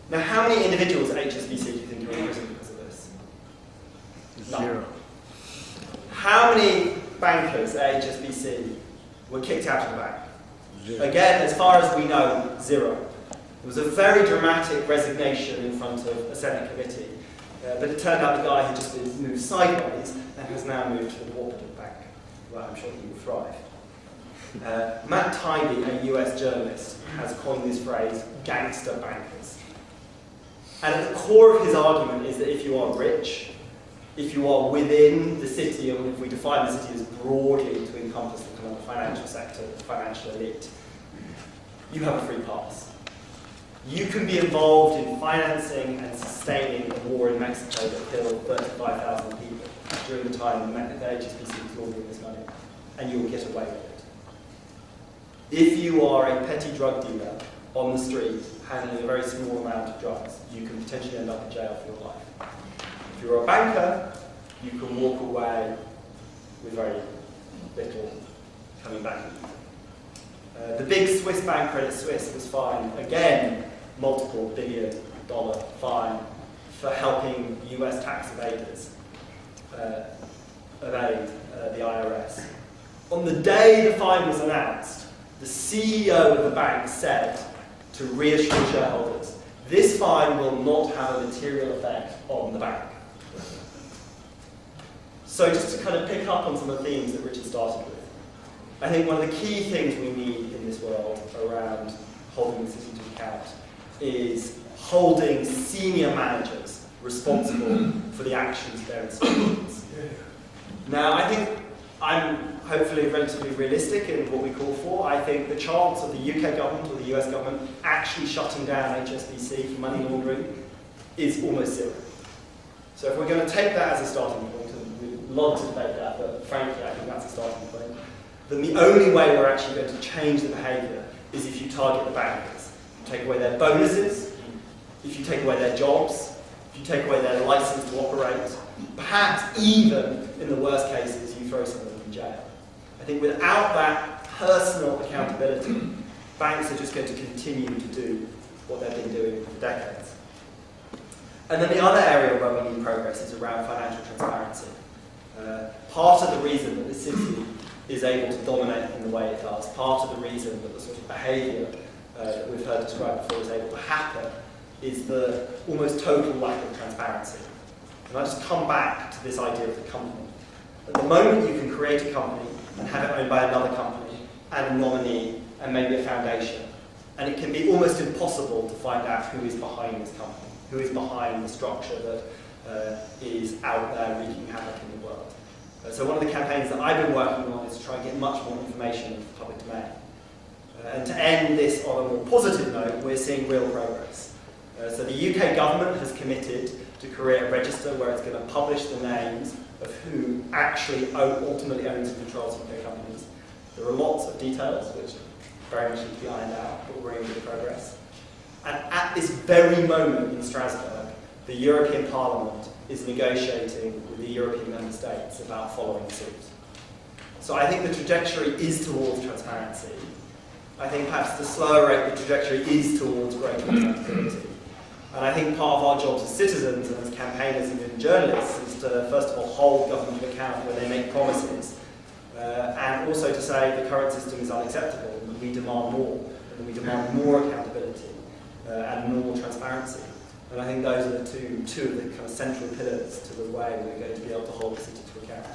Now, how many individuals at HSBC do you think are in prison because of this? Zero. How many bankers at HSBC were kicked out of the bank? Zero. Again, as far as we know, zero. There was a very dramatic resignation in front of a Senate committee, but it turned out the guy had just been moved sideways and has now moved to the cooperative bank, where I'm sure he will thrive. Matt Taibbi, a US journalist, has coined this phrase, gangster bankers. And at the core of his argument is that if you are rich, if you are within the city, and if we define the city as broadly to encompass the kind of financial sector, the financial elite, you have a free pass. You can be involved in financing and sustaining a war in Mexico that killed 35,000 people during the time that the HSBC was laundering this money, and you will get away with it. If you are a petty drug dealer on the street handling a very small amount of drugs, you can potentially end up in jail for your life. If you're a banker, you can walk away with very little coming back at you. The big Swiss bank, Credit Suisse, was fined, again, multiple billion-dollar fine for helping US tax evaders evade the IRS. On the day the fine was announced, the CEO of the bank said to reassure shareholders, this fine will not have a material effect on the bank. So just to kind of pick up on some of the themes that Richard started with, I think one of the key things we need in this world around holding the city to account is holding senior managers responsible for the actions of their institutions. Now, I think I'm hopefully relatively realistic in what we call for. I think the chance of the UK government or the US government actually shutting down HSBC for money laundering is almost zero. So if we're going to take that as a starting point, and we'd love to debate that, but frankly I think that's a starting point, then the only way we're actually going to change the behaviour is if you target the bankers. You take away their bonuses, if you take away their jobs, if you take away their licence to operate, perhaps even, in the worst cases, you throw some of them in jail. I think without that personal accountability, banks are just going to continue to do what they've been doing for decades. And then the other area where we need progress is around financial transparency. Part of the reason that the city is able to dominate in the way it does, part of the reason that the sort of behaviour that we've heard described before is able to happen, is the almost total lack of transparency. And I just come back to this idea of the company. At the moment you can create a company and have it owned by another company and a nominee and maybe a foundation. And it can be almost impossible to find out who is behind this company, who is behind the structure that is out there wreaking havoc in the world. So one of the campaigns that I've been working on is to try and get much more information into the public domain. And to end this on a more positive note, we're seeing real progress. So the UK government has committed to create a register where it's going to publish the names of who actually ultimately owns and controls UK companies. There are lots of details which very much need to be ironed out, but we're making good progress. And at this very moment in Strasbourg, the European Parliament is negotiating with the European member states about following suit. So I think the trajectory is towards transparency. I think perhaps the slower rate, the trajectory is towards greater accountability. And I think part of our jobs as citizens and as campaigners and even journalists is to, first of all, hold government to account when they make promises, and also to say the current system is unacceptable and we demand more, and we demand more accountability and more transparency. And I think those are the two of the kind of central pillars to the way we're going to be able to hold the city to account.